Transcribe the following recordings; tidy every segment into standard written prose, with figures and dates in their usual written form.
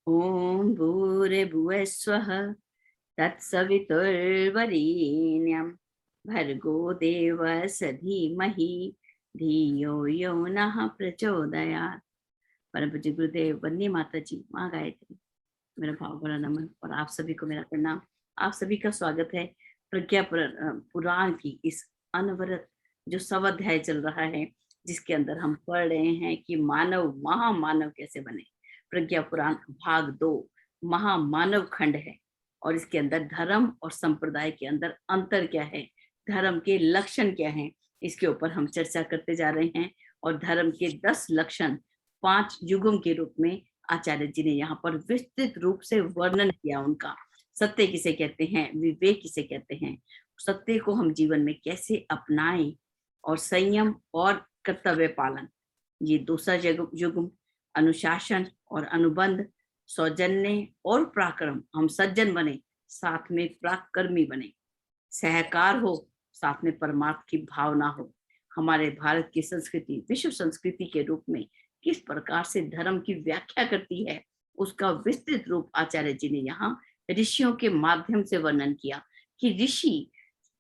ॐ भूर्भुवः स्वः तत्सवितुर्वरेण्यं भर्गो देवस्य धीमहि धियो यो नः प्रचोदयात्। परम पूज्य गुरुदेव वंदे माता जी, माँ गायत्री। मेरा भाव भरा नमन और आप सभी को मेरा प्रणाम। आप सभी का स्वागत है प्रज्ञा पुराण की इस अनवरत जो स्वाध्याय चल रहा है, जिसके अंदर हम पढ़ रहे हैं कि मानव महामानव कैसे बने। प्रज्ञा पुराण भाग 2 महामानव खंड है और इसके अंदर धर्म और संप्रदाय के अंदर अंतर क्या है, धर्म के लक्षण क्या हैं, इसके ऊपर हम चर्चा करते जा रहे हैं। और धर्म के 10 लक्षण 5 युगों के रूप में आचार्य जी ने यहाँ पर विस्तृत रूप से वर्णन किया उनका। सत्य किसे कहते हैं, विवेक किसे कहते हैं, सत्य को हम जीवन में कैसे अपनाएं, और संयम और कर्तव्य पालन, ये दूसरा युग, अनुशासन और अनुबंध, सौजन्य और पराक्रम, हम सज्जन बने साथ में पराक्रमी बने, सहकार हो साथ में परमार्थ की भावना हो। हमारे भारत की संस्कृति विश्व संस्कृति के रूप में किस प्रकार से धर्म की व्याख्या करती है, उसका विस्तृत रूप आचार्य जी ने यहाँ ऋषियों के माध्यम से वर्णन किया कि ऋषि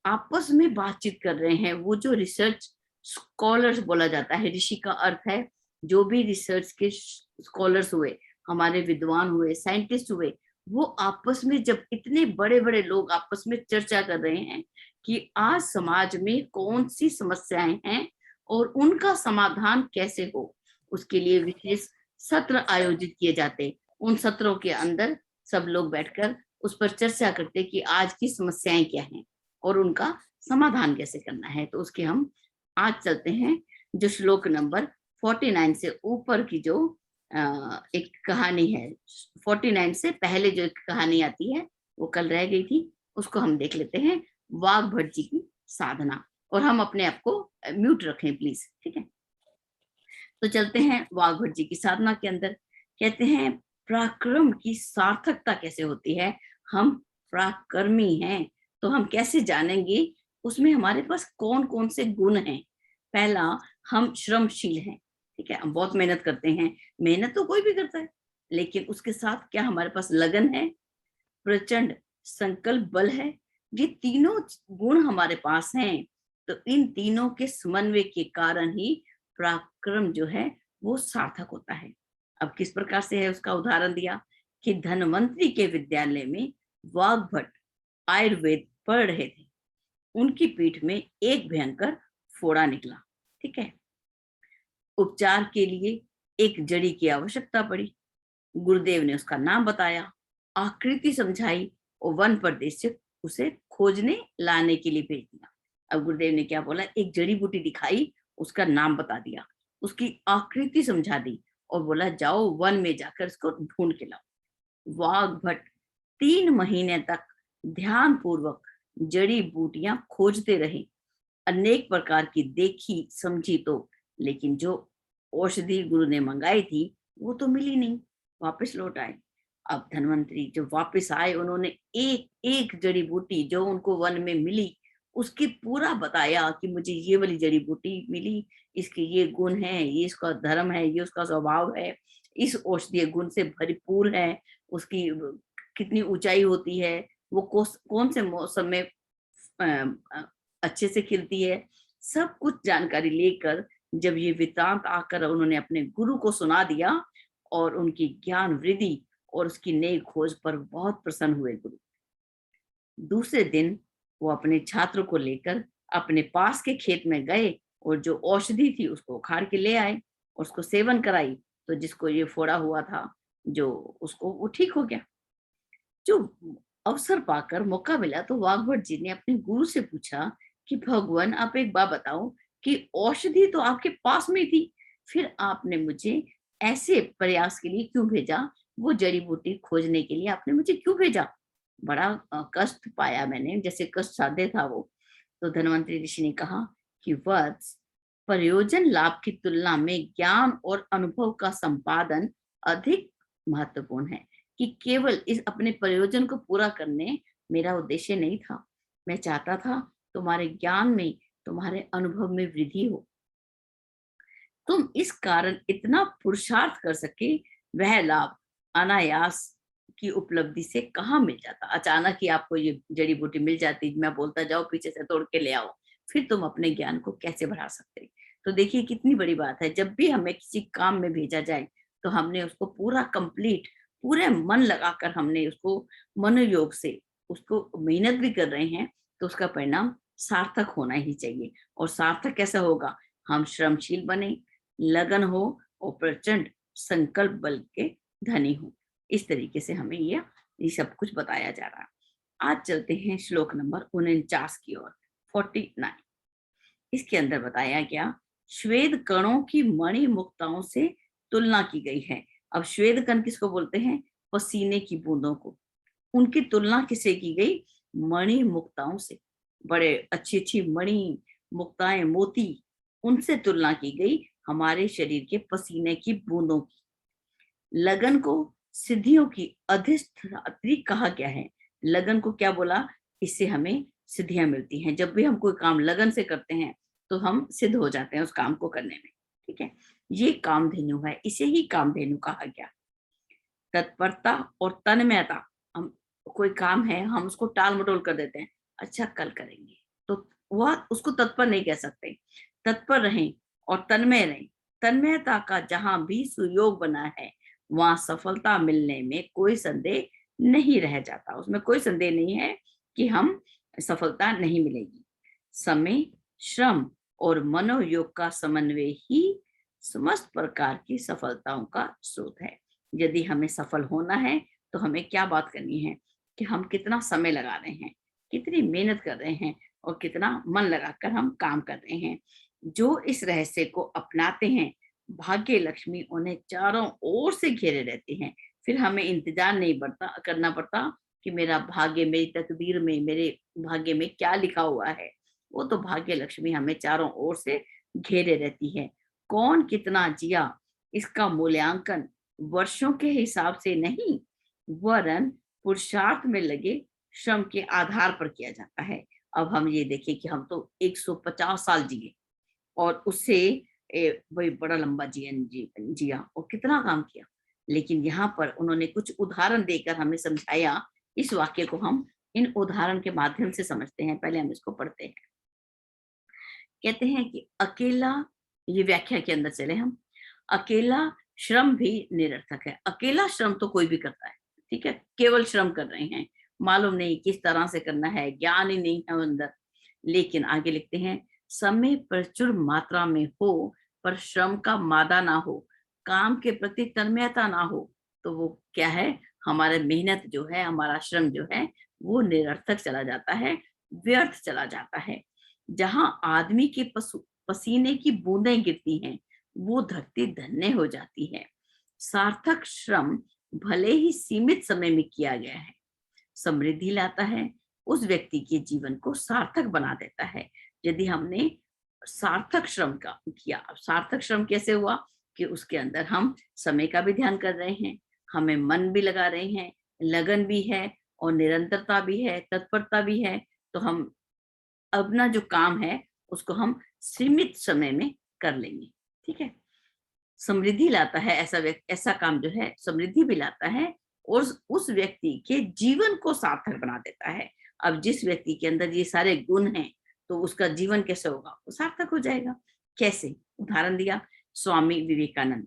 आपस में बातचीत कर रहे हैं। वो जो रिसर्च स्कॉलर्स बोला जाता है, ऋषि का अर्थ है जो भी रिसर्च के स्कॉलर्स हुए, हमारे विद्वान हुए, साइंटिस्ट हुए, वो आपस में जब इतने बड़े बड़े लोग आपस में चर्चा कर रहे हैं कि आज समाज में कौन सी समस्याएं हैं और उनका समाधान कैसे हो, उसके लिए विशेष सत्र आयोजित किए जाते। उन सत्रों के अंदर सब लोग बैठकर उस पर चर्चा करते कि आज की समस्याएं क्या हैं और उनका समाधान कैसे करना है। तो उसके हम आज चलते हैं जो श्लोक नंबर 49 से ऊपर की जो एक कहानी है। 49 से पहले जो एक कहानी आती है वो कल रह गई थी, उसको हम देख लेते हैं। वाग्भट जी की साधना। और हम अपने आप को म्यूट रखें प्लीज, ठीक है। तो चलते हैं वाग्भट जी की साधना के अंदर। कहते हैं पराक्रम की सार्थकता कैसे होती है, हम पराक्रमी हैं तो हम कैसे जानेंगे उसमें हमारे पास कौन कौन से गुण हैं। पहला, हम श्रमशील हैं, ठीक है, हम बहुत मेहनत करते हैं। मेहनत तो कोई भी करता है, लेकिन उसके साथ क्या हमारे पास लगन है, प्रचंड संकल्प बल है। ये तीनों गुण हमारे पास हैं। तो इन तीनों के समन्वय के कारण ही पराक्रम जो है वो सार्थक होता है। अब किस प्रकार से है उसका उदाहरण दिया कि धनवंतरी के विद्यालय में वाग्भट आयुर्वेद पढ़ रहे थे। उनकी पीठ में एक भयंकर फोड़ा निकला, ठीक है। उपचार के लिए एक जड़ी की आवश्यकता पड़ी। गुरुदेव ने उसका नाम बताया, आकृति समझाई और वन प्रदेश से उसे खोजने लाने के लिए भेज दिया। अब गुरुदेव ने क्या बोला, एक जड़ी बूटी दिखाई, उसका नाम बता दिया, उसकी आकृति समझा दी और बोला जाओ वन में जाकर इसको ढूंढ के लाओ। वाग्भट 3 महीने तक ध्यान पूर्वक जड़ी बूटियां खोजते रहे। अनेक प्रकार की देखी समझी तो, लेकिन जो औषधि गुरु ने मंगाई थी वो तो मिली नहीं, वापस लौट आए। अब धनवंतरी जब वापस आए, उन्होंने एक एक जड़ी बूटी जो उनको वन में मिली उसकी पूरा बताया कि मुझे ये वाली जड़ी बूटी मिली, इसके ये गुण है, ये इसका धर्म है, ये उसका स्वभाव है, इस औषधीय गुण से भरपूर है, उसकी कितनी ऊंचाई होती है, वो कौन से मौसम में अच्छे से खिलती है। सब कुछ जानकारी लेकर जब ये वृतांत आकर उन्होंने अपने गुरु को सुना दिया और उनकी ज्ञान वृद्धि और उसकी नई खोज पर बहुत प्रसन्न हुए गुरु। दूसरे दिन वो अपने छात्र को लेकर अपने पास के खेत में गए और जो औषधि थी उसको उखाड़ के ले आए और उसको सेवन कराई। तो जिसको ये फोड़ा हुआ था, जो उसको वो ठीक हो गया। जो अवसर पाकर मौका मिला तो वाग्भट जी ने अपने गुरु से पूछा कि भगवान आप एक बात बताओ कि औषधि तो आपके पास में थी, फिर आपने मुझे ऐसे प्रयास के लिए क्यों भेजा, वो जड़ी बूटी खोजने के लिए आपने मुझे क्यों भेजा। बड़ा कष्ट पाया मैंने, जैसे कष्ट साध्य था वो। तो धनवंतरी ऋषि ने कहा कि वत्स, प्रयोजन लाभ की तुलना में ज्ञान और अनुभव का संपादन अधिक महत्वपूर्ण है। कि केवल इस अपने प्रयोजन को पूरा करने मेरा उद्देश्य नहीं था, मैं चाहता था तुम्हारे ज्ञान में, तुम्हारे अनुभव में वृद्धि हो, तुम इस कारण इतना पुरुषार्थ कर सके, वह लाभ अनायास की उपलब्धि से कहाँ मिल जाता। अचानक ही आपको ये जड़ी बूटी मिल जाती, मैं बोलता जाओ पीछे से तोड़ के ले आओ, फिर तुम अपने ज्ञान को कैसे बढ़ा सकते। तो देखिए कितनी बड़ी बात है, जब भी हमें किसी काम में भेजा जाए तो हमने उसको पूरा कंप्लीट, पूरे मन लगाकर हमने उसको मनोयोग से उसको मेहनत भी कर रहे हैं, तो उसका परिणाम सार्थक होना ही चाहिए। और सार्थक कैसा होगा, हम श्रमशील बने, लगन हो और प्रचंड संकल्प बल के धनी हो। इस तरीके से हमें ये सब कुछ बताया जा रहा है। आज चलते हैं श्लोक नंबर 49 की ओर, 49। इसके अंदर बताया गया, श्वेत कणों की मणि मुक्ताओं से तुलना की गई है। अब श्वेत कण किसको बोलते हैं, पसीने की बूंदों को। उनकी तुलना किसे की गई, मणि मुक्ताओं से। बड़े अच्छी अच्छी मणि मुक्ताएं, मोती, उनसे तुलना की गई हमारे शरीर के पसीने की बूंदों की। लगन को सिद्धियों की अधिष्ठात्री कहा गया है। लगन को क्या बोला, इससे हमें सिद्धियां मिलती हैं। जब भी हम कोई काम लगन से करते हैं तो हम सिद्ध हो जाते हैं उस काम को करने में। ठीक है, ये कामधेनु है, इसे ही कामधेनु कहा गया। तत्परता और तन्मयता, हम कोई काम है हम उसको टाल मटोल कर देते हैं, अच्छा कल करेंगे, तो वह उसको तत्पर नहीं कह सकते। तत्पर रहें और तन्मय रहें। तन्मयता का जहां भी सुयोग बना है वहां सफलता मिलने में कोई संदेह नहीं रह जाता, उसमें कोई संदेह नहीं है कि हम सफलता नहीं मिलेगी। समय, श्रम और मनोयोग का समन्वय ही समस्त प्रकार की सफलताओं का स्रोत है। यदि हमें सफल होना है तो हमें क्या बात करनी है कि हम कितना समय लगा रहे हैं, कितनी मेहनत कर रहे हैं और कितना मन लगाकर हम काम कर रहे हैं। जो इस रहस्य को अपनाते हैं, भाग्य लक्ष्मी उन्हें चारों ओर से घेरे रहती हैं। फिर हमें इंतजार नहीं करना पड़ता कि मेरा भाग्य, मेरी तकदीर में, मेरे भाग्य में क्या लिखा हुआ है। वो तो भाग्य लक्ष्मी हमें चारों ओर से घेरे रहती है। कौन कितना जिया इसका मूल्यांकन वर्षों के हिसाब से नहीं, वरन पुरुषार्थ में लगे श्रम के आधार पर किया जाता है। अब हम ये देखें कि हम तो 150 साल जिए और उससे वही बड़ा लंबा जीवन जिया और कितना काम किया, लेकिन यहाँ पर उन्होंने कुछ उदाहरण देकर हमें समझाया। इस वाक्य को हम इन उदाहरण के माध्यम से समझते हैं। पहले हम इसको पढ़ते हैं। कहते हैं कि अकेला, ये व्याख्या के अंदर चले हम, अकेला श्रम भी निरर्थक है। अकेला श्रम तो कोई भी करता है, ठीक है, केवल श्रम कर रहे हैं, मालूम नहीं किस तरह से करना है, ज्ञान ही नहीं है अंदर। लेकिन आगे लिखते हैं, समय प्रचुर मात्रा में हो पर श्रम का मादा ना हो, काम के प्रति तन्मयता ना हो, तो वो क्या है, हमारा मेहनत जो है, हमारा श्रम जो है वो निरर्थक चला जाता है, व्यर्थ चला जाता है। जहां आदमी के पसीने की बूंदें गिरती हैं वो धरती धन्य हो जाती है। सार्थक श्रम भले ही सीमित समय में किया गया है, समृद्धि लाता है, उस व्यक्ति के जीवन को सार्थक बना देता है। यदि हमने सार्थक श्रम का किया, अब सार्थक श्रम कैसे हुआ कि उसके अंदर हम समय का भी ध्यान कर रहे हैं, हमें मन भी लगा रहे हैं, लगन भी है और निरंतरता भी है, तत्परता भी है, तो हम अपना जो काम है उसको हम सीमित समय में कर लेंगे। ठीक है, समृद्धि लाता है ऐसा काम जो है, समृद्धि भी लाता है और उस व्यक्ति के जीवन को सार्थक बना देता है। अब जिस व्यक्ति के अंदर ये सारे गुण हैं तो उसका जीवन कैसे होगा, वो सार्थक हो जाएगा। कैसे, उदाहरण दिया, स्वामी विवेकानंद,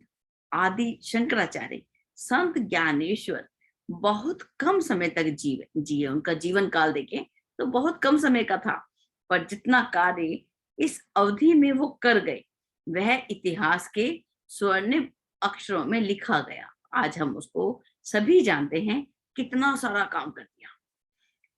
आदि शंकराचार्य, संत ज्ञानेश्वर बहुत कम समय तक जिए। उनका जीवन काल देखें तो बहुत कम समय का था, पर जितना कार्य इस अवधि में वो कर गए वह इतिहास के स्वर्णिम अक्षरों में लिखा गया। आज हम उसको सभी जानते हैं, कितना सारा काम कर दिया।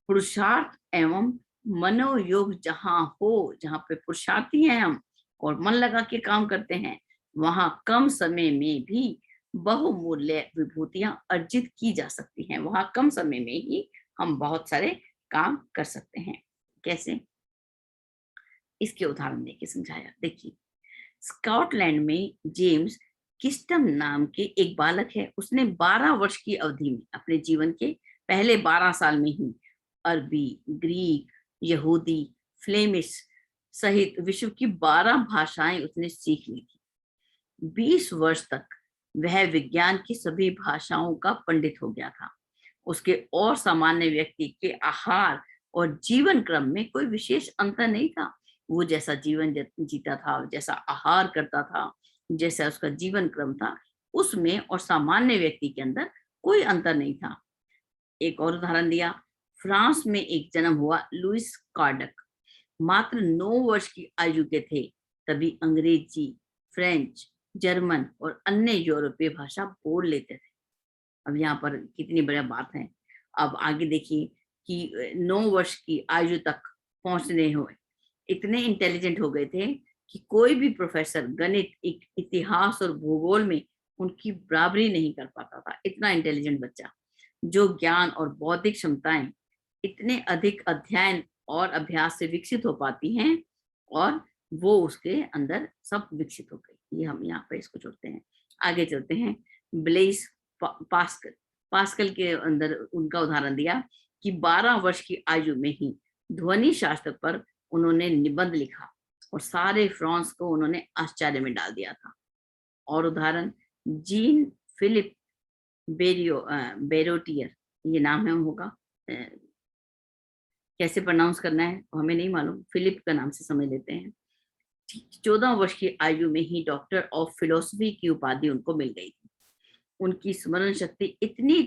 पुरुषार्थ एवं मनोयोग जहां हो, जहां पे पुरुषार्थी हैं हम और मन लगा के काम करते हैं, वहां कम समय में भी बहुमूल्य विभूतियां अर्जित की जा सकती हैं। वहां कम समय में ही हम बहुत सारे काम कर सकते हैं। कैसे, इसके उदाहरण देके समझाया। देखिए, स्कॉटलैंड में जेम्स किस्टम नाम के एक बालक है। उसने 12 वर्ष की अवधि में, अपने जीवन के पहले 12 साल में ही अरबी, ग्रीक, यहूदी, फ्लेमिश सहित विश्व की 12 भाषाएं उसने सीख ली थी। 20 वर्ष तक वह विज्ञान की सभी भाषाओं का पंडित हो गया था। उसके और सामान्य व्यक्ति के आहार और जीवन क्रम में कोई विशेष अंतर नहीं था। वो जैसा जीवन जीता था, जैसा आहार करता था, जैसा उसका जीवन क्रम था, उसमें और सामान्य व्यक्ति के अंदर कोई अंतर नहीं था। एक और उदाहरण दिया, फ्रांस में एक जन्म हुआ लुइस कार्डक, मात्र 9 वर्ष की आयु के थे, तभी अंग्रेजी, फ्रेंच, जर्मन और अन्य यूरोपीय भाषा बोल लेते थे। अब यहाँ पर कितनी बड़ी बात है। अब आगे देखिए कि 9 वर्ष की आयु तक पहुंचने हुए इतने इंटेलिजेंट हो गए थे कि कोई भी प्रोफेसर गणित, इतिहास और भूगोल में उनकी बराबरी नहीं कर पाता था। इतना इंटेलिजेंट बच्चा, जो ज्ञान और बौद्धिक क्षमताएं इतने अधिक अध्ययन और अभ्यास से विकसित हो पाती हैं, और वो उसके अंदर सब विकसित हो गई। ये हम यहाँ पे इसको छोड़ते हैं, आगे चलते हैं। ब्लेस पास्कल, पास्कल के अंदर उनका उदाहरण दिया कि 12 वर्ष की आयु में ही ध्वनि शास्त्र पर उन्होंने निबंध लिखा और सारे फ्रांस को उन्होंने आश्चर्य में डाल दिया था। और उदाहरण, जीन फिलिप बेरोटियर, ये नाम है होगा, कैसे प्रोनाउंस करना है हमें नहीं मालूम, फिलिप का नाम से समझ लेते हैं। 14 वर्ष की आयु में ही डॉक्टर ऑफ फिलोसफी की उपाधि उनको मिल गई थी। उनकी स्मरण शक्ति इतनी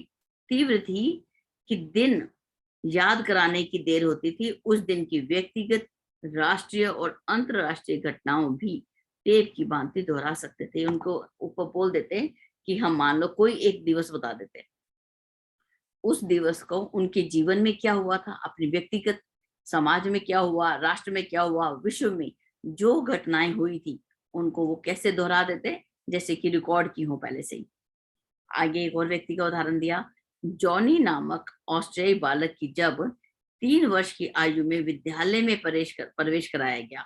तीव्र थी कि दिन याद कराने की देर होती थी, उस दिन की व्यक्तिगत, राष्ट्रीय और अंतरराष्ट्रीय घटनाओं भी टेप की भांति दोहरा सकते थे। उनको ऊपर बोल देते कि हम मान लो कोई एक दिवस बता देते, उस दिवस को उनके जीवन में क्या हुआ था, अपनी व्यक्तिगत, समाज में क्या हुआ, राष्ट्र में क्या हुआ, विश्व में जो घटनाएं हुई थी, उनको वो कैसे दोहरा देते, जैसे कि रिकॉर्ड की हो पहले से ही। आगे एक और व्यक्ति का उदाहरण दिया, जॉनी नामक ऑस्ट्रेलियाई बालक की जब 3 वर्ष की आयु में विद्यालय में प्रवेश कराया गया,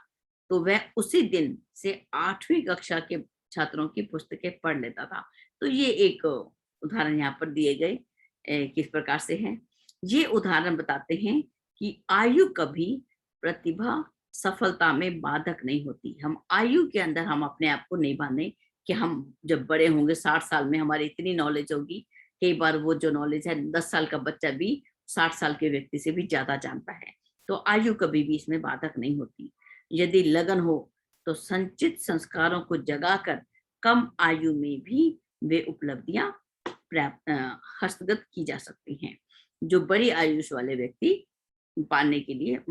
तो वह उसी दिन से 8वीं कक्षा के छात्रों की पुस्तकें पढ़ लेता था। तो ये एक उदाहरण यहाँ पर दिए गए किस प्रकार से हैं। ये उदाहरण बताते हैं कि आयु कभी प्रतिभा, सफलता में बाधक नहीं होती। हम आयु के अंदर हम अपने आप को नहीं बांधे कि हम जब बड़े होंगे 60 साल में हमारी इतनी नॉलेज होगी। कई बार वो जो नॉलेज है 10 साल का बच्चा भी 60 साल के व्यक्ति से भी ज्यादा जानता है। तो आयु कभी भी इसमें बाधक नहीं होती। यदि लगन हो तो संचित संस्कारों को जगाकर कम आयु में भी वे उपलब्धियां प्राप्त हस्तगत की जा सकती हैं, जो बड़ी आयुष वाले व्यक्ति पाने के लिए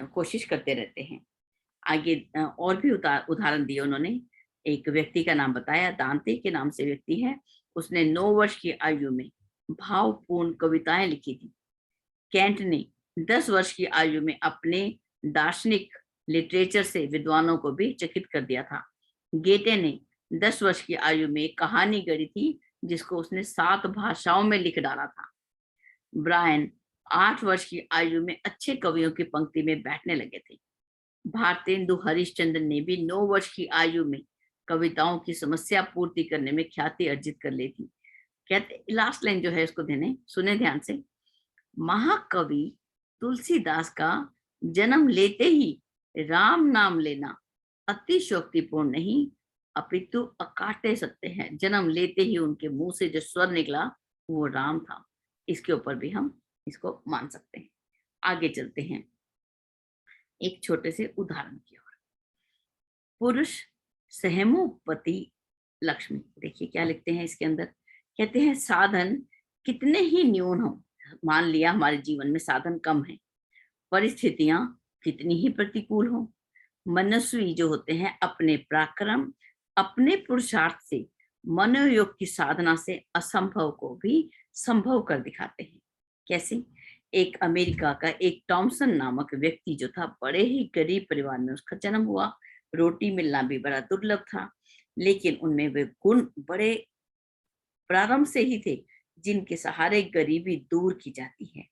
कोशिश करते रहते हैं। आगे और भी उदाहरण दिए उन्होंने। एक व्यक्ति का नाम बताया, दांते के नाम से व्यक्ति है, उसने 9 वर्ष की आयु में भावपूर्ण कविताएं लिखी थी। कैंट ने 10 वर्ष की आयु में अपने दार्शनिक लिटरेचर से विद्वानों को भी चकित कर दिया था। गेटे ने 10 वर्ष की आयु में एक कहानी गढ़ी थी जिसको उसने 7 भाषाओं में लिख डाला था। ब्रायन 8 वर्ष की आयु में अच्छे कवियों की पंक्ति में बैठने लगे थे। भारतेंदु हरिश्चंद्र ने भी 9 वर्ष की आयु में कविताओं की समस्या पूर्ति करने में ख्याति अर्जित कर ली थी। कहते, लास्ट लाइन जो है इसको सुने ध्यान से, महाकवि तुलसीदास का जन्म लेते ही राम नाम लेना अतिशोक्तिपूर्ण नहीं अपितु अकाट्य सत्य है। जन्म लेते ही उनके मुंह से जो स्वर निकला वो राम था। इसके ऊपर भी हम इसको मान सकते हैं। आगे चलते हैं एक छोटे से उदाहरण की ओर। पुरुष सहमोपति लक्ष्मी, देखिए क्या लिखते हैं इसके अंदर। कहते हैं साधन कितने ही न्यून हो, मान लिया हमारे जीवन में साधन कम है, परिस्थितियां कितनी ही प्रतिकूल हो, मनस्वी जो होते हैं अपने पराक्रम, अपने पुरुषार्थ से, मनोयोग की साधना से असंभव को भी संभव कर दिखाते हैं। कैसे? एक अमेरिका का एक टॉमसन नामक व्यक्ति जो था, बड़े ही गरीब परिवार में उसका जन्म हुआ। रोटी मिलना भी बड़ा दुर्लभ था, लेकिन उनमें वे गुण बड़े प्रारंभ से ही थे जिनके सहारे गरीबी दूर की जाती है।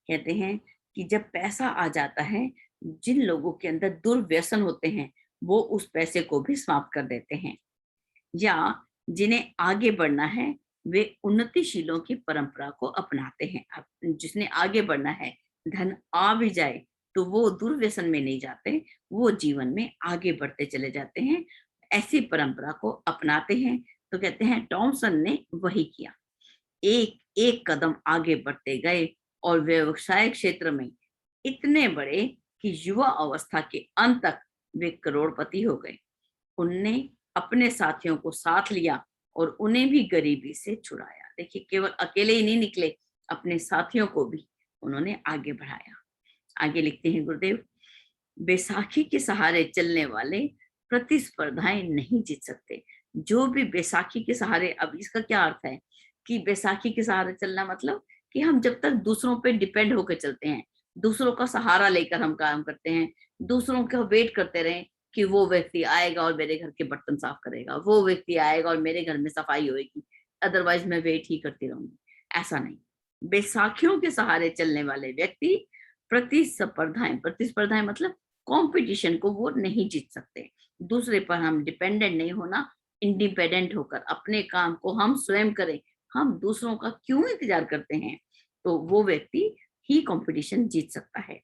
कहते हैं कि जब पैसा आ जाता है, जिन लोगों के अंदर दुर्व्यसन होते हैं वो उस पैसे को भी समाप्त कर देते हैं, या जिन्हें आगे बढ़ना है वे उन्नतिशीलों की परंपरा को अपनाते हैं। अब जिसने आगे बढ़ना है, धन आ भी जाए तो वो दुर्व्यसन में नहीं जाते, वो जीवन में आगे बढ़ते चले जाते हैं, ऐसी परंपरा को अपनाते हैं तो कहते हैं टॉमसन ने वही किया, एक एक कदम आगे बढ़ते गए और व्यवसाय क्षेत्र में इतने बड़े कि युवा अवस्था के अंत तक वे करोड़पति हो गए। उनने अपने साथियों को साथ लिया और उन्हें भी गरीबी से छुड़ाया। देखिए, केवल अकेले ही नहीं निकले, अपने साथियों को भी उन्होंने आगे बढ़ाया। आगे लिखते हैं गुरुदेव, बैसाखी के सहारे चलने वाले प्रतिस्पर्धाएं नहीं जीत सकते। जो भी बैसाखी के सहारे, अब इसका क्या अर्थ है कि बैसाखी के सहारे चलना मतलब कि हम जब तक दूसरों पे डिपेंड होकर चलते हैं, दूसरों का सहारा लेकर हम काम करते हैं, दूसरों का वेट करते रहे कि वो व्यक्ति आएगा और मेरे घर के बर्तन साफ करेगा, वो व्यक्ति आएगा और मेरे घर में सफाई होगी, अदरवाइज मैं वेट ही करती रहूंगी, ऐसा नहीं। बैसाखियों के सहारे चलने वाले व्यक्ति प्रतिस्पर्धाएं मतलब कंपटीशन को वो नहीं जीत सकते। दूसरे पर हम डिपेंडेंट नहीं होना, इंडिपेंडेंट होकर अपने काम को हम स्वयं करें। हम दूसरों का क्यों इंतजार करते हैं? तो वो व्यक्ति ही कंपटीशन जीत सकता है।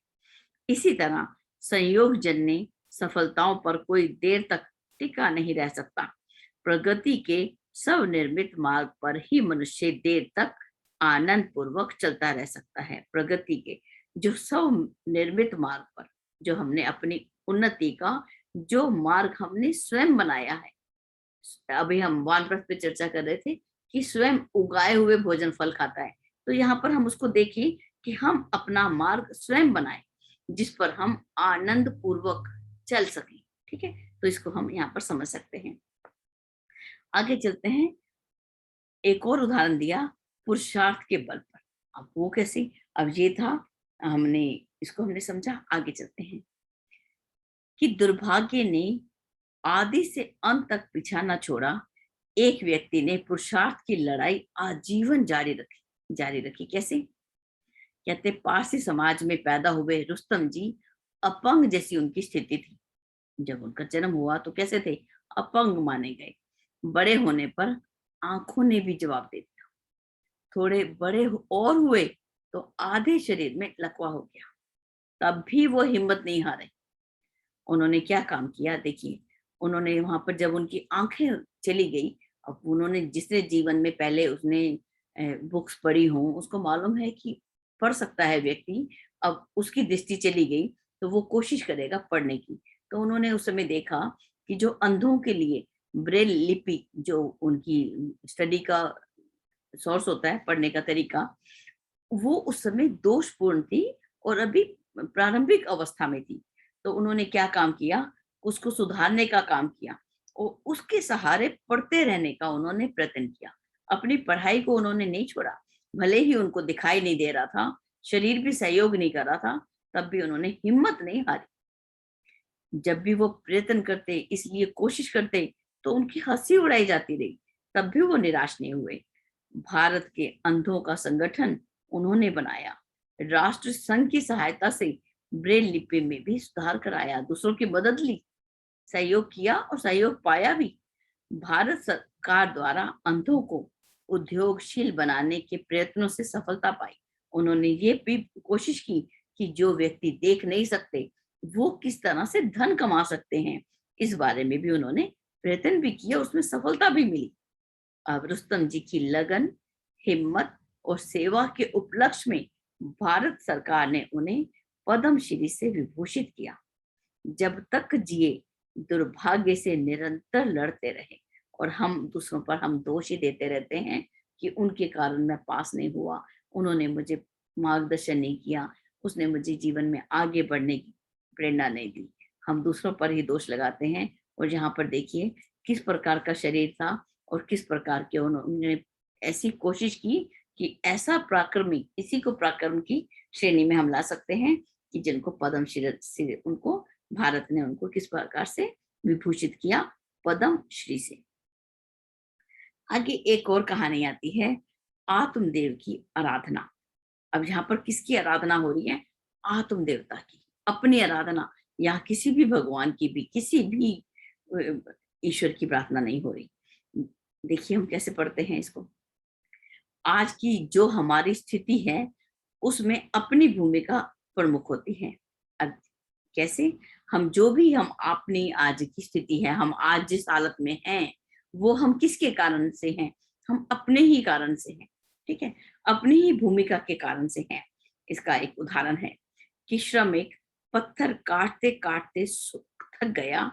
इसी तरह संयोग जन्य सफलताओं पर कोई देर तक टिका नहीं रह सकता। प्रगति के स्वनिर्मित मार्ग पर ही मनुष्य देर तक आनंद पूर्वक चलता रह सकता है। प्रगति के जो स्वनिर्मित मार्ग पर, जो हमने अपनी उन्नति का जो मार्ग हमने स्वयं बनाया है। अभी हम वानप्रस्थ पे चर्चा कर रहे थे कि स्वयं उगाए हुए भोजन फल खाता है, तो यहाँ पर हम उसको देखें कि हम अपना मार्ग स्वयं बनाए जिस पर हम आनंद पूर्वक चल सकें। ठीक है, तो इसको हम यहाँ पर समझ सकते हैं। आगे चलते हैं। एक और उदाहरण दिया पुरुषार्थ के बल पर। अब वो कैसे? अब ये था, हमने समझा। आगे चलते हैं कि दुर्भाग्य ने आदि से अंत तक पीछा न छोड़ा। एक व्यक्ति ने पुरुषार्थ की लड़ाई आजीवन जारी रखी। कैसे? कहते पारसी समाज में पैदा हुए रुस्तम जी अपंग जैसी उनकी स्थिति थी। जब उनका जन्म हुआ तो कैसे थे? अपंग माने गए। बड़े होने पर आंखों ने भी जवाब दे दिया। थोड़े बड़े और हुए तो आधे शरीर में लकवा हो गया, तब भी वो हिम्मत नहीं हारे। उन्होंने क्या काम किया? देखिए, उन्होंने वहां पर जब उनकी आंखें चली गई, अब उन्होंने जिसने जीवन में पहले उसने बुक्स पढ़ी हो, उसको मालूम है कि पढ़ सकता है व्यक्ति। अब उसकी दृष्टि चली गई तो वो कोशिश करेगा पढ़ने की। तो उन्होंने उस समय देखा कि जो अंधों के लिए ब्रेल लिपि, जो उनकी स्टडी का सोर्स होता है, पढ़ने का तरीका, वो उस समय दोषपूर्ण थी और अभी प्रारंभिक अवस्था में थी। तो उन्होंने क्या काम किया? उसको सुधारने का काम किया और उसके सहारे पढ़ते रहने का उन्होंने प्रयत्न किया। अपनी पढ़ाई को उन्होंने नहीं छोड़ा, भले ही उनको दिखाई नहीं दे रहा था, शरीर भी सहयोग नहीं कर रहा था, तब भी उन्होंने हिम्मत नहीं हारी। जब भी वो प्रयत्न करते, इसलिए कोशिश करते, तो उनकी हंसी उड़ाई जाती रही, तब भी वो निराश नहीं हुए। भारत के अंधों का संगठन उन्होंने बनाया। राष्ट्र संघ की सहायता से ब्रेल लिपि में भी सुधार कराया, दूसरों की मदद ली, सहयोग किया और सहयोग पाया भी। भारत सरकार द्वारा अंधों को उद्योगशील बनाने के प्रयत्नों से सफलता पाई। उन्होंने ये भी कोशिश की कि जो व्यक्ति देख नहीं सकते वो किस तरह से धन कमा सकते हैं, इस बारे में भी उन्होंने प्रयत्न भी किया, उसमें सफलता भी मिली। अब रुस्तम जी की लगन, हिम्मत और सेवा के उपलक्ष्य में भारत सरकार ने उन्हें पद्मश्री से विभूषित किया। जब तक जिए दुर्भाग्य से निरंतर लड़ते रहे और हम दूसरों पर हम दोष ही देते रहते हैं कि उनके कारण मैं पास नहीं हुआ, उन्होंने मुझे मार्गदर्शन नहीं किया, उसने मुझे जीवन में आगे बढ़ने की प्रेरणा नहीं दी। हम दूसरों पर ही दोष लगाते हैं। और यहाँ पर देखिए किस प्रकार का शरीर था और किस प्रकार के उन्होंने ऐसी कोशिश की कि ऐसा पराक्रमी, इसी को पराक्रम की श्रेणी में हम ला सकते हैं कि जिनको पद्मश्री, उनको भारत ने उनको किस प्रकार से विभूषित किया, पद्मश्री से। आगे एक और कहानी आती है, आत्मदेव की आराधना। अब यहाँ पर किसकी आराधना हो रही है? आत्म देवता की, अपनी आराधना। यहाँ किसी भी भगवान की भी, किसी भी ईश्वर की प्रार्थना नहीं हो रही। देखिए हम कैसे पढ़ते हैं इसको। आज की जो हमारी स्थिति है उसमें अपनी भूमिका प्रमुख होती है। अब कैसे? हम जो भी हम अपनी आज की स्थिति है, हम आज जिस हालत में हैं वो हम किसके कारण से हैं? हम अपने ही कारण से हैं। ठीक है, अपनी ही भूमिका के कारण से हैं। इसका एक उदाहरण है कि श्रमिक पत्थर काटते काटते थक गया,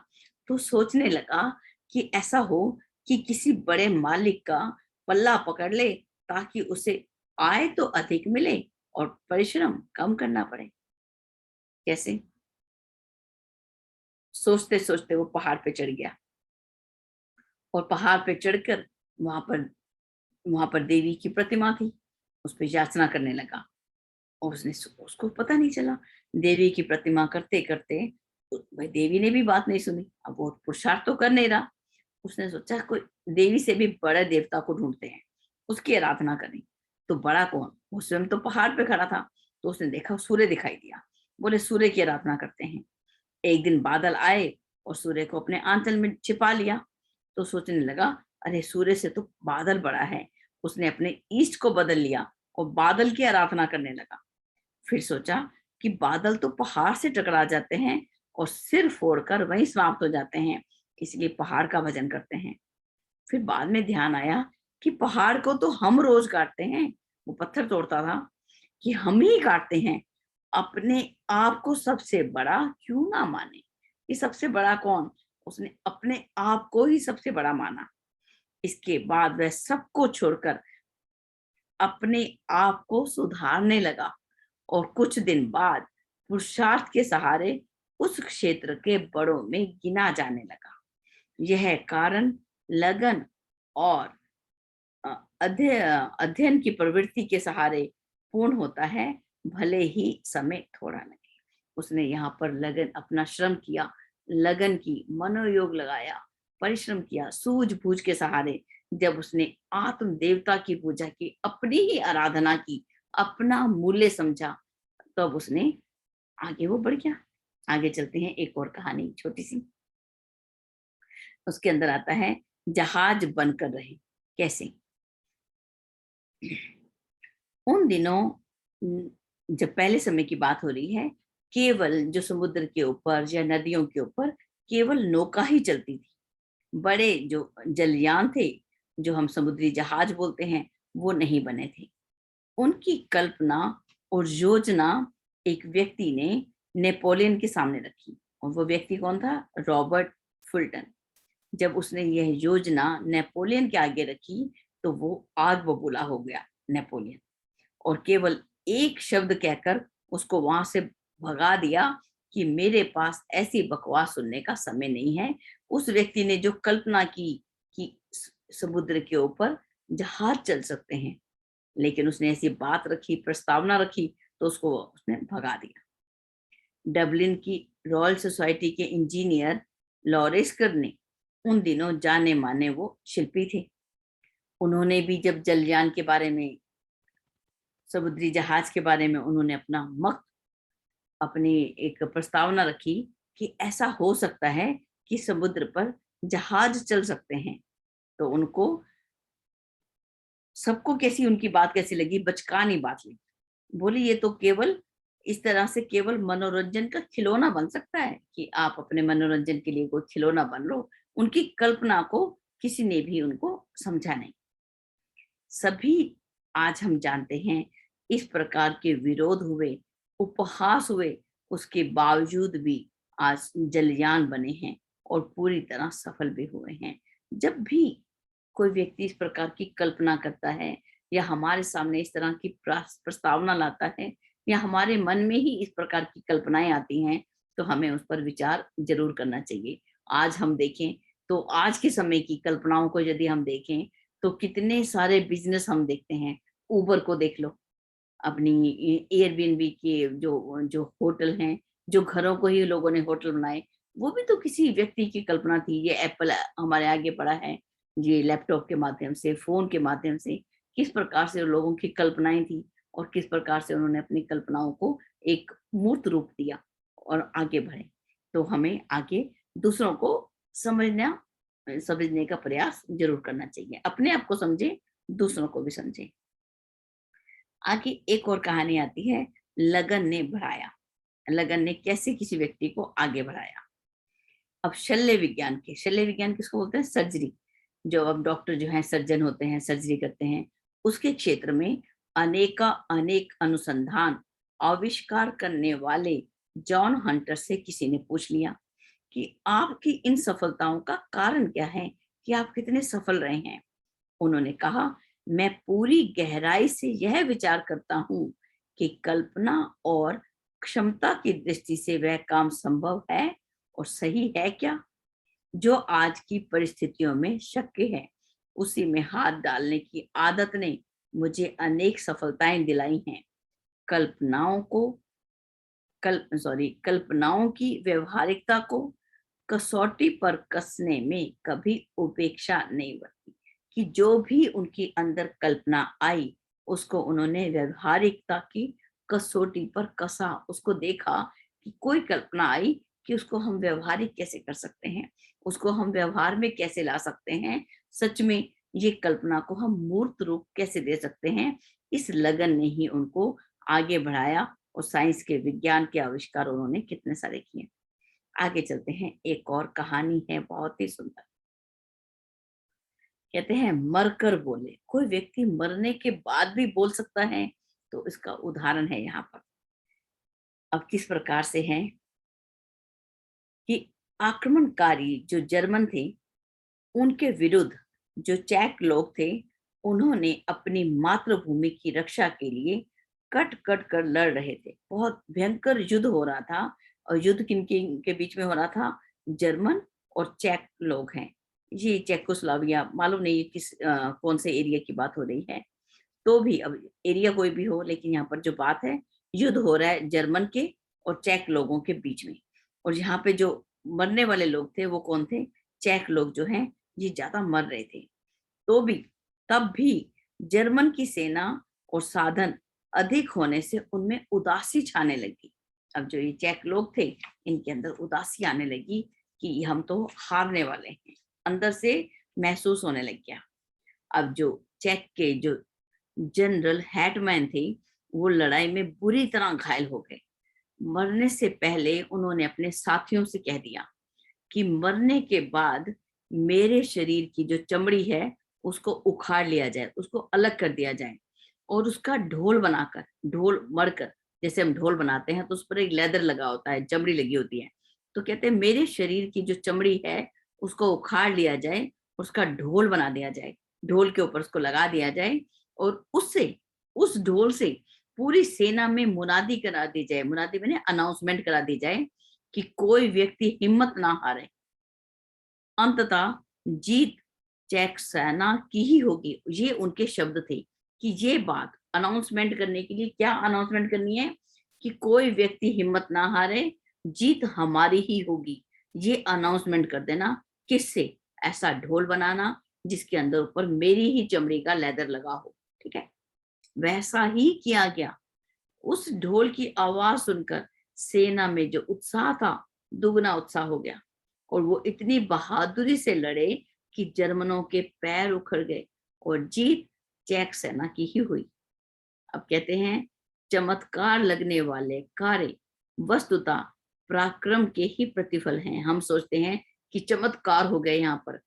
तो सोचने लगा कि ऐसा हो कि किसी बड़े मालिक का पल्ला पकड़ ले, ताकि उसे आय तो अधिक मिले और परिश्रम कम करना पड़े। कैसे? सोचते सोचते वो पहाड़ पे चढ़ गया, और पहाड़ पे चढ़कर वहां पर वहां पर देवी की प्रतिमा थी, उस पर याचना करने लगा। और उसको पता नहीं चला। देवी की प्रतिमा करते करते भाई देवी ने भी बात नहीं सुनी। अब वो पुरुषार्थ तो कर नहीं रहा। उसने सोचा कोई देवी से भी बड़े देवता को ढूंढते हैं, उसकी आराधना करें। तो बड़ा कौन? वो स्वयं तो पहाड़ पे खड़ा था। तो उसने देखा सूर्य दिखाई दिया। बोले सूर्य की आराधना करते हैं। एक दिन बादल आए और सूर्य को अपने आंचल में छिपा लिया। तो सोचने लगा, अरे सूर्य से तो बादल बड़ा है। उसने अपने ईस्ट को बदल लिया और बादल की आराधना करने लगा। फिर सोचा कि बादल तो पहाड़ से टकरा जाते हैं और सिर फोड़कर वहीं समाप्त हो जाते हैं, इसलिए पहाड़ का भजन करते हैं। फिर बाद में ध्यान आया कि पहाड़ को तो हम रोज काटते हैं, वो पत्थर तोड़ता था, कि हम ही काटते हैं। अपने आप को सबसे बड़ा क्यों ना माने? ये सबसे बड़ा कौन? उसने अपने आप को ही सबसे बड़ा माना। इसके बाद वह सबको छोड़कर अपने आप को सुधारने लगा, और कुछ दिन बाद पुरुषार्थ के सहारे उस क्षेत्र के बड़ों में गिना जाने लगा। यह कारण लगन और अध्ययन की प्रवृत्ति के सहारे पूर्ण होता है, भले ही समय थोड़ा लगे। उसने यहाँ पर लगन, अपना श्रम किया, लगन की, मनोयोग लगाया, परिश्रम किया, सूझबूझ के सहारे। जब उसने आत्म देवता की पूजा की, अपनी ही आराधना की, अपना मूल्य समझा, तब उसने आगे वो बढ़ गया। आगे चलते हैं, एक और कहानी छोटी सी। उसके अंदर आता है, जहाज बनकर रहे। कैसे? उन दिनों जब पहले समय की बात हो रही है, केवल जो समुद्र के ऊपर या नदियों के ऊपर केवल नौका ही चलती थी। बड़े जो जलयान थे, जो हम समुद्री जहाज बोलते हैं, वो नहीं बने थे। उनकी कल्पना और योजना एक व्यक्ति ने नेपोलियन के सामने रखी। और वो व्यक्ति कौन था? Robert Fulton. जब उसने यह योजना नेपोलियन के आगे रखी, तो वो आग बबूला हो गया नेपोलियन, और केवल एक शब्द कहकर उसको वहां से भगा दिया कि मेरे पास ऐसी बकवास सुनने का समय नहीं है। उस व्यक्ति ने जो कल्पना की कि समुद्र के ऊपर जहाज चल सकते हैं, लेकिन उसने ऐसी बात रखी, प्रस्तावना रखी, तो उसको उसने भगा दिया। डबलिन की रॉयल सोसाइटी के इंजीनियर लॉरेस्कर ने, उन दिनों जाने माने वो शिल्पी थे, उन्होंने भी जब जलयान के बारे में, समुद्री जहाज के बारे में उन्होंने अपनी एक प्रस्तावना रखी कि ऐसा हो सकता है कि समुद्र पर जहाज चल सकते हैं। तो उनको, सबको कैसी उनकी बात कैसी लगी, बचकानी नहीं बात लगी। बोली ये तो केवल इस तरह से केवल मनोरंजन का खिलौना बन सकता है, कि आप अपने मनोरंजन के लिए कोई खिलौना बन लो। उनकी कल्पना को किसी ने भी उनको समझा नहीं। सभी आज हम जानते हैं, इस प्रकार के विरोध हुए, उपहास हुए, उसके बावजूद भी आज जलयान बने हैं और पूरी तरह सफल भी हुए हैं। जब भी कोई व्यक्ति इस प्रकार की कल्पना करता है, या हमारे सामने इस तरह की प्रस्तावना लाता है, या हमारे मन में ही इस प्रकार की कल्पनाएं आती हैं, तो हमें उस पर विचार जरूर करना चाहिए। आज हम देखें तो आज के समय की कल्पनाओं को यदि हम देखें, तो कितने सारे बिजनेस हम देखते हैं। उबर को देख लो, अपनी एयरबीएनबी के जो जो होटल हैं, जो घरों को ही लोगों ने होटल बनाए, वो भी तो किसी व्यक्ति की कल्पना थी। ये एप्पल हमारे आगे पड़ा है, ये लैपटॉप के माध्यम से, फोन के माध्यम से, किस प्रकार से लोगों की कल्पनाएं थी, और किस प्रकार से उन्होंने अपनी कल्पनाओं को एक मूर्त रूप दिया और आगे बढ़े। तो हमें आगे दूसरों को समझना समझने का प्रयास जरूर करना चाहिए। अपने आप को समझे, दूसरों को भी समझे। आगे एक और कहानी आती है, लगन ने बढ़ाया। लगन ने कैसे किसी व्यक्ति को आगे बढ़ाया। अब शल्य विज्ञान किसको बोलते हैं? सर्जरी। जो अब डॉक्टर जो हैं सर्जन होते हैं, सर्जरी करते हैं, उसके क्षेत्र में अनेक अनुसंधान आविष्कार करने वाले जॉन हंटर से किसी ने पूछ लिया कि आपकी इन सफलताओं का कारण क्या है, कि आप कितने सफल रहे हैं। उन्होंने कहा, मैं पूरी गहराई से यह विचार करता हूँ कि कल्पना और क्षमता की दृष्टि से वह काम संभव है और सही है क्या, जो आज की परिस्थितियों में शक्य है। उसी में हाथ डालने की आदत ने मुझे अनेक सफलताएं दिलाई हैं। कल्पनाओं को कल्पनाओं की व्यवहारिकता को कसौटी पर कसने में कभी उपेक्षा नहीं बरती, कि जो भी उनके अंदर कल्पना आई उसको उन्होंने व्यवहारिकता की कसौटी पर कसा। उसको देखा कि कोई कल्पना आई कि उसको हम व्यवहारिक कैसे कर सकते हैं, उसको हम व्यवहार में कैसे ला सकते हैं, सच में ये कल्पना को हम मूर्त रूप कैसे दे सकते हैं। इस लगन ने ही उनको आगे बढ़ाया और साइंस के विज्ञान के आविष्कार उन्होंने कितने सारे किए। आगे चलते हैं, एक और कहानी है बहुत ही सुंदर। कहते हैं मरकर बोले, कोई व्यक्ति मरने के बाद भी बोल सकता है, तो इसका उदाहरण है यहाँ पर। अब किस प्रकार से है कि आक्रमणकारी जो जर्मन थे, उनके विरुद्ध जो चेक लोग थे, उन्होंने अपनी मातृभूमि की रक्षा के लिए कट कट कर लड़ रहे थे। बहुत भयंकर युद्ध हो रहा था। और युद्ध किन किन के बीच में हो रहा था? जर्मन और चेक लोग हैं। ये चेकोस्लोवाकिया, मालूम नहीं ये कौन से एरिया की बात हो रही है। तो भी अब एरिया कोई भी हो, लेकिन यहाँ पर जो बात है, युद्ध हो रहा है जर्मन के और चेक लोगों के बीच में। और यहाँ पे जो मरने वाले लोग थे वो कौन थे? चेक लोग जो हैं, ये ज्यादा मर रहे थे। तो भी तब भी जर्मन की सेना और साधन अधिक होने से उनमें उदासी छाने लगी। अब जो ये चेक लोग थे, इनके अंदर उदासी आने लगी कि हम तो हारने वाले हैं, अंदर से महसूस होने लग गया। अब जो चेक के जो जनरल हैटमैन थे, वो लड़ाई में बुरी तरह घायल हो गए। मरने से पहले उन्होंने अपने साथियों से कह दिया कि मरने के बाद मेरे शरीर की जो चमड़ी है उसको उखाड़ लिया जाए, उसको अलग कर दिया जाए और उसका ढोल बनाकर, ढोल मढ़कर, जैसे हम ढोल बनाते हैं तो उस पर एक लेदर लगा होता है, चमड़ी लगी होती है। तो कहते हैं मेरे शरीर की जो चमड़ी है उसको उखाड़ लिया जाए, उसका ढोल बना दिया जाए, ढोल के ऊपर उसको लगा दिया जाए और उससे, उस ढोल से पूरी सेना में मुनादी करा दी जाए। मुनादी मैंने अनाउंसमेंट करा दी जाए कि कोई व्यक्ति हिम्मत ना हारे, अंततः जीत चेक सेना की ही होगी। ये उनके शब्द थे कि ये बात अनाउंसमेंट करने के लिए, क्या अनाउंसमेंट करनी है? कि कोई व्यक्ति हिम्मत ना हारे, जीत हमारी ही होगी। ये अनाउंसमेंट कर देना। किससे? ऐसा ढोल बनाना जिसके अंदर ऊपर मेरी ही चमड़ी का लेदर लगा हो। ठीक है, वैसा ही किया गया। उस ढोल की आवाज सुनकर सेना में जो उत्साह था, दुगना उत्साह हो गया और वो इतनी बहादुरी से लड़े कि जर्मनों के पैर उखड़ गए और जीत चेक सेना की ही हुई। अब कहते हैं चमत्कार लगने वाले कार्य वस्तुतः पराक्रम के ही प्रतिफल हैं। हम सोचते हैं कि चमत्कार हो गए, यहाँ पर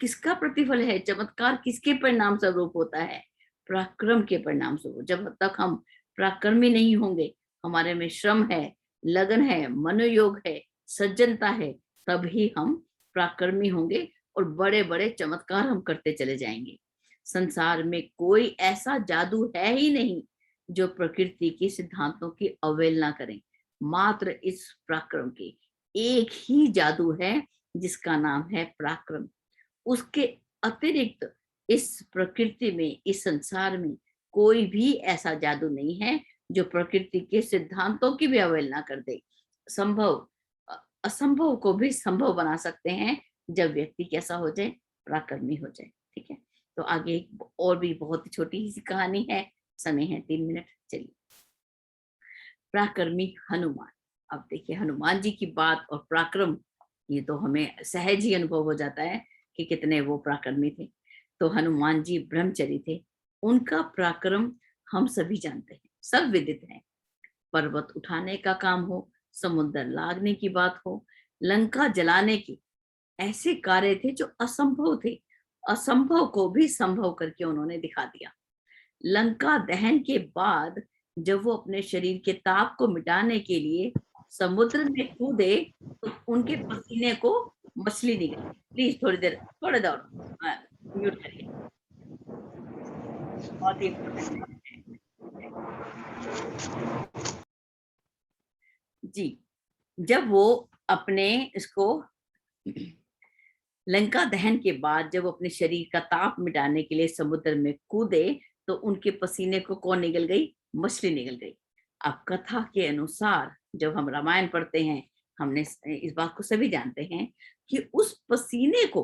किसका प्रतिफल है? चमत्कार किसके परिणाम स्वरूप होता है? पराक्रम के परिणाम स्वरूप। जब तक हम पराक्रमी नहीं होंगे, हमारे में श्रम है, लगन है, मनोयोग है, सज्जनता है, तभी हम पराक्रमी होंगे और बड़े बड़े चमत्कार हम करते चले जाएंगे। संसार में कोई ऐसा जादू है ही नहीं जो प्रकृति के सिद्धांतों की अवहेलना करे। मात्र इस पराक्रम के एक ही जादू है जिसका नाम है पराक्रम। उसके अतिरिक्त इस प्रकृति में, इस संसार में कोई भी ऐसा जादू नहीं है जो प्रकृति के सिद्धांतों की भी अवहेलना कर दे। संभव असंभव को भी संभव बना सकते हैं जब व्यक्ति कैसा हो जाए? पराक्रमी हो जाए। ठीक है, तो आगे और भी बहुत ही छोटी सी कहानी है, समय है 3 मिनट। चलिए, पराक्रमी हनुमान। अब देखिए हनुमान जी की बात और पराक्रम, ये तो हमें सहज ही अनुभव हो जाता है कि कितने वो पराक्रमी थे। तो हनुमान जी ब्रह्मचारी थे। उनका पराक्रम हम सभी जानते हैं, सब विदित है। पर्वत उठाने का काम हो, समुद्र लांघने की बात हो, लंका जलाने की, ऐसे कार्य थे जो असंभव थे, असंभव को भी संभव करके उन्होंने दिखा दिया। लंका दहन के बाद जब वो अपने शरीर के ताप को मिटाने के लिए समुद्र में कूदे तो उनके पसीने को मछली निगल गई। प्लीज थोड़ी देर थोड़ा देर म्यूट करिए, बहुत ही इम्पोर्टेंट है जी। जब वो अपने इसको लंका दहन के बाद जब अपने शरीर का ताप मिटाने के लिए समुद्र में कूदे तो उनके पसीने को कौन निगल गई? मछली निगल गई। अब कथा के अनुसार जब हम रामायण पढ़ते हैं, हमने इस बात को सभी जानते हैं कि उस पसीने को,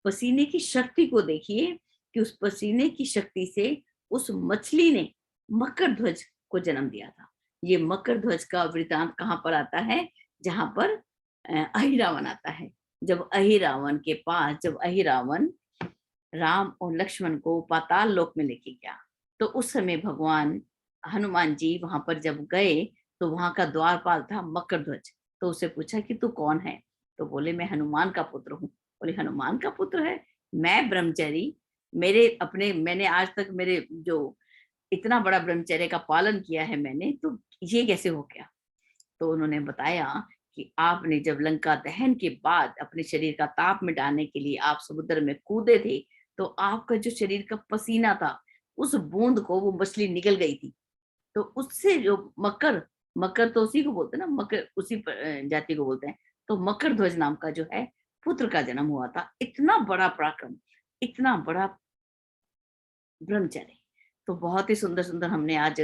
पसीने की शक्ति को देखिए कि उस पसीने की शक्ति से उस मछली ने मकर ध्वज को जन्म दिया था। ये मकर ध्वज का वृतांत कहाँ पर आता है? जहां पर अहिरावण आता है। जब अहिरावण के पास, जब अहिरावण राम और लक्ष्मण को पाताल लोक में लेके गया तो उस समय भगवान हनुमान जी वहां पर जब गए तो वहां का द्वारपाल था मकर ध्वज। तो उससे पूछा कि तू कौन है? तो बोले मैं हनुमान का पुत्र हूँ। बोले हनुमान का पुत्र है? मैं ब्रह्मचारी, मैंने आज तक मेरे जो इतना बड़ा ब्रह्मचर्य का पालन किया है मैंने, तो ये कैसे हो गया? तो उन्होंने बताया कि आपने जब लंका दहन के बाद अपने शरीर का ताप मिटाने के लिए आप समुद्र में कूदे थे तो आपका जो शरीर का पसीना था उस बूंद को वो मछली निगल गई थी। तो उससे जो मकर, मकर तो उसी को बोलते हैं ना, मकर उसी जाति को बोलते हैं। तो मकर ध्वज नाम का जो है पुत्र का जन्म हुआ था। इतना बड़ा पराक्रम, इतना बड़ा ब्रह्मचर्य। तो बहुत ही सुंदर सुंदर हमने आज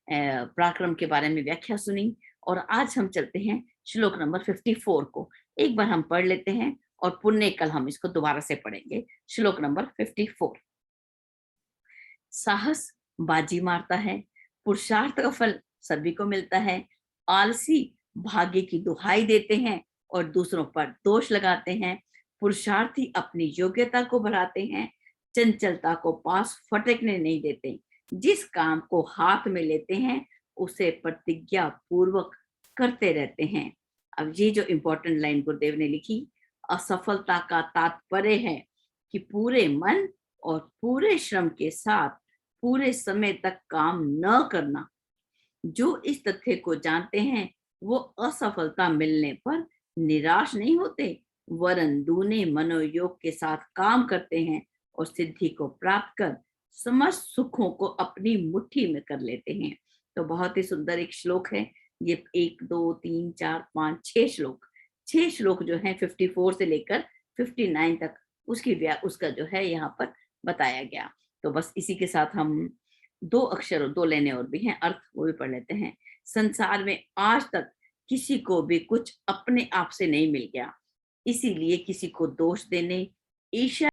पराक्रम के बारे में व्याख्या सुनी। और आज हम चलते हैं श्लोक नंबर 54 को एक बार हम पढ़ लेते हैं और पुण्य कल हम इसको दोबारा से पढ़ेंगे। श्लोक नंबर 54। साहस बाजी मारता है, पुरुषार्थ का फल सभी को मिलता है। आलसी भाग्य की दुहाई देते हैं और दूसरों पर दोष लगाते हैं। पुरुषार्थी अपनी योग्यता को बढ़ाते हैं, चंचलता को पास फटकने नहीं देते। जिस काम को हाथ में लेते हैं उसे प्रतिज्ञा पूर्वक करते रहते हैं। अब ये जो इंपॉर्टेंट लाइन गुरुदेव ने लिखी, असफलता का तात्पर्य है कि पूरे मन और पूरे श्रम के साथ पूरे समय तक काम न करना। जो इस तथ्य को जानते हैं वो असफलता मिलने पर निराश नहीं होते, वरन दूने मनोयोग के साथ काम करते हैं और सिद्धि को प्राप्त कर समस्त सुखों को अपनी मुट्ठी में कर लेते हैं। तो बहुत ही सुंदर एक श्लोक है ये। 1 2 3 4 5 6 श्लोक, 6 श्लोक जो है 54 से लेकर 59 तक उसका जो है यहाँ पर बताया गया। तो बस इसी के साथ हम 2 अक्षर और 2 लेने और भी हैं, अर्थ वो भी पढ़ लेते हैं। संसार में आज तक किसी को भी कुछ अपने आप से नहीं मिल गया, इसीलिए किसी को दोष देने, ईर्ष्या